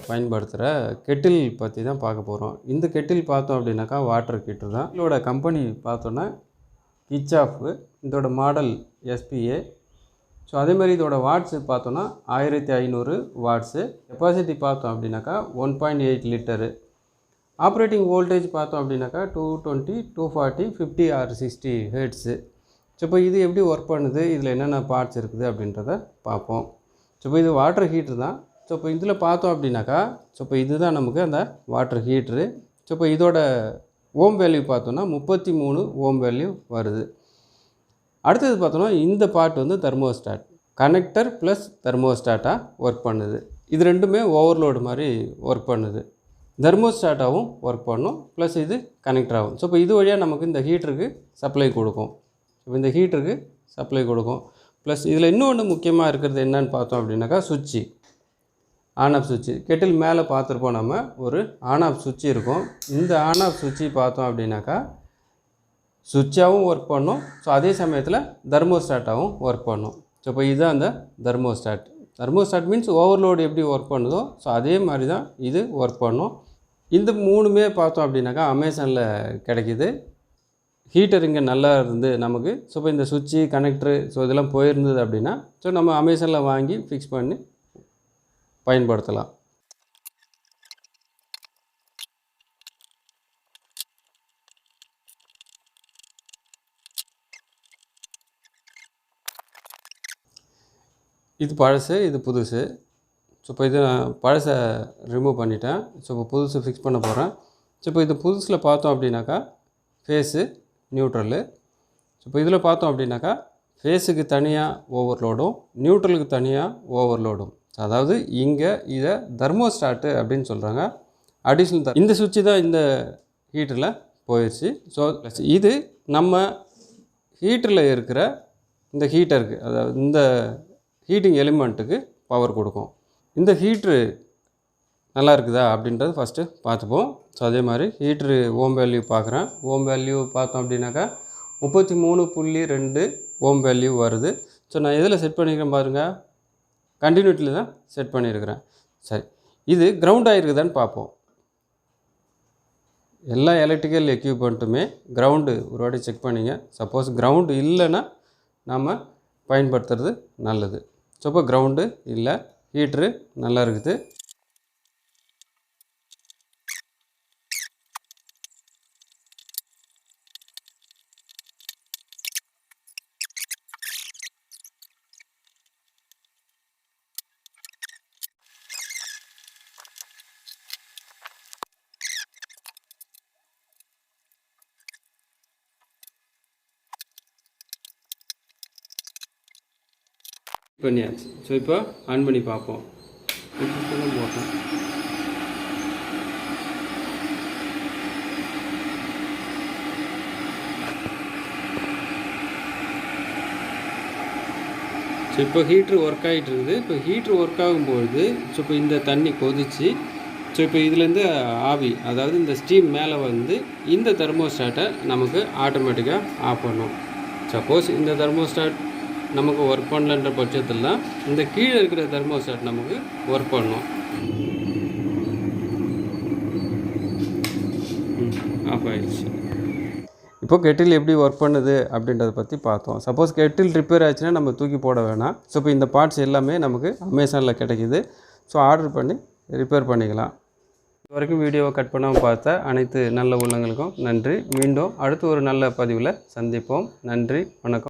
பயன்படுத்துகிற கெட்டில் பற்றி தான் பார்க்க போகிறோம். இந்த கெட்டில் பார்த்தோம் அப்படின்னாக்கா வாட்டர் ஹீட்டர் தான். இதோட கம்பெனி பார்த்தோன்னா கிச்சாஃப், இதோட மாடல் எஸ்பிஏ. ஸோ அதேமாதிரி இதோட வாட்ஸு பார்த்தோன்னா 1500 வாட்ஸு. கெப்பாசிட்டி பார்த்தோம் அப்படின்னாக்கா 1.8 லிட்டரு. ஆப்ரேட்டிங் வோல்டேஜ் பார்த்தோம் அப்படின்னாக்கா 220, 240, 50 ஆர் 60 ஹெர்ட்ஸு. ஸோ இப்போ இது எப்படி ஒர்க் பண்ணுது, இதில் என்னென்ன பார்ட்ஸ் இருக்குது அப்படின்றத பார்ப்போம். ஸோ இப்போ இது வாட்டர் ஹீட்ரு தான். ஸோ இப்போ இதில் பார்த்தோம் அப்படின்னாக்கா ஸோ இப்போ இதுதான் நமக்கு அந்த வாட்டர் ஹீட்ரு. ஸோ இப்போ இதோட ஓம் வேல்யூ பார்த்தோன்னா 33 ஓம் வேல்யூ வருது. அடுத்தது பார்த்தோன்னா இந்த பார்ட் வந்து தெர்மோஸ்டாட், கனெக்டர் ப்ளஸ் தெர்மோஸ்டாட்டாக ஒர்க் பண்ணுது. இது ரெண்டுமே ஓவர்லோடு மாதிரி ஒர்க் பண்ணுது. தெர்மோஸ்டாட்டாகவும் ஒர்க் பண்ணும், ப்ளஸ் இது கனெக்டராகும். ஸோ இப்போ இது வழியாக நமக்கு இந்த ஹீட்டருக்கு சப்ளை கொடுக்கும். இப்போ இந்த ஹீட்டருக்கு சப்ளை கொடுக்கும். ப்ளஸ் இதில் இன்னொன்று முக்கியமாக இருக்கிறது என்னன்னு பார்த்தோம் அப்படின்னாக்கா சுவிட்சு, ஆன் ஆஃப் சுவிட்சு. கெட்டில் மேலே பார்த்துருப்போம் நம்ம ஒரு ஆன் ஆஃப் சுவிட்சு இருக்கும். இந்த ஆன் ஆஃப் சுவிட்சு பார்த்தோம் அப்படின்னாக்கா சுவிட்சாகவும் ஒர்க் பண்ணும். ஸோ அதே சமயத்தில் தெர்மோஸ்டாட்டாகவும் ஒர்க் பண்ணும். ஸோ இப்போ இதுதான் அந்த தெர்மோஸ்டாட். தெர்மோஸ்டாட் மீன்ஸ் ஓவர்லோடு எப்படி ஒர்க் பண்ணுதோ ஸோ அதே மாதிரி தான் இது ஒர்க் பண்ணும். இந்த மூணுமே பார்த்தோம் அப்படின்னாக்கா அமேசானில் கிடைக்கிது. ஹீட்டர் இங்கே நல்லா இருந்து நமக்கு ஸோ இப்போ இந்த சுவிட்சு கனெக்டரு ஸோ இதெல்லாம் போயிருந்தது அப்படின்னா ஸோ நம்ம அமேசானில் வாங்கி ஃபிக்ஸ் பண்ணி பயன்படுத்தலாம். இது பழசு, இது புதுசு. ஸோ இப்போ இது நான் பழசை ரிமூவ் பண்ணிட்டேன். ஸோ இப்போ புதுசு ஃபிக்ஸ் பண்ண போகிறேன். ஸோ இப்போ இது புதுசில் பார்த்தோம் அப்படின்னாக்கா ஃபேஸு, நியூட்ரலு. ஸோ இப்போ இதில் பார்த்தோம் அப்படின்னாக்கா ஃபேஸுக்கு தனியாக ஓவர்லோடும், நியூட்ரலுக்கு தனியாக ஓவர்லோடும். அதாவது இங்கே இதை தெர்மோஸ்டாட்டு அப்படின்னு சொல்கிறாங்க. அடிஷ்னல் இந்த சுவிட்சு தான் இந்த ஹீட்டரில் போயிடுச்சு. ஸோ இது நம்ம ஹீட்டரில் இருக்கிற இந்த ஹீட்டருக்கு, அதாவது இந்த ஹீட்டிங் எலிமெண்ட்டுக்கு பவர் கொடுக்கும். இந்த ஹீட்ரு நல்லா இருக்குதா அப்படின்றது ஃபஸ்ட்டு பார்த்துப்போம். ஸோ அதே மாதிரி ஹீட்ரு ஓம் வேல்யூ பார்க்குறேன். ஓம் வேல்யூ பார்த்தோம் அப்படின்னாக்கா 33.2 ஓம் வேல்யூ வருது. ஸோ நான் எதில் செட் பண்ணியிருக்கேன் பாருங்கள், கண்டினியூட்டியில் தான் செட் பண்ணியிருக்கிறேன். சரி, இது கிரவுண்ட் ஆகிருக்குதான்னு பார்ப்போம். எல்லா எலக்ட்ரிக்கல் எக்யூப்மெண்ட்டுமே கிரவுண்டு ஒரு வாட்டி செக் பண்ணிங்க. சப்போஸ் கிரவுண்டு இல்லைன்னா நாம் பயன்படுத்துறது நல்லது. ஸோ இப்போ கிரவுண்டு இல்லை, ஹீட்ரு நல்லா இருக்குது. பண்ணியாச்சு. ஸோ இப்போ ஆன் பண்ணி பார்ப்போம். போட்டோம். ஸோ இப்போ ஹீட்ரு ஒர்க் ஆகிட்டு இருக்குது. இப்போ ஹீட்ரு ஒர்க் ஆகும்பொழுது ஸோ இப்போ இந்த தண்ணி கொதிச்சு ஸோ இப்போ இதுலேருந்து ஆவி, அதாவது இந்த ஸ்டீம் மேலே வந்து இந்த தெர்மோஸ்டாட்டை நமக்கு ஆட்டோமேட்டிக்காக ஆஃப் பண்ணும். சப்போஸ் இந்த தெர்மோஸ்டாட் நமக்கு ஒர்க் பண்ணலன்ற பட்சத்தில் தான் இந்த கீழே இருக்கிற தெர்மோஸ்டாட் நமக்கு ஒர்க் பண்ணணும். ஆஃப் ஆயிடுச்சு. இப்போ கெட்டில் எப்படி ஒர்க் பண்ணுது அப்படின்றத பற்றி பார்த்தோம். சப்போஸ் கெட்டில் ரிப்பேர் ஆச்சுன்னா நம்ம தூக்கி போட வேணாம். ஸோ இப்போ இந்த பார்ட்ஸ் எல்லாமே நமக்கு அமேசானில் கிடைக்கிது. ஸோ ஆர்டர் பண்ணி ரிப்பேர் பண்ணிக்கலாம். இது வரைக்கும் வீடியோவை கட் பண்ணாமல் பார்த்த அனைத்து நல்ல உள்ளங்களுக்கும் நன்றி. மீண்டும் அடுத்து ஒரு நல்ல பதிவில் சந்திப்போம். நன்றி, வணக்கம்.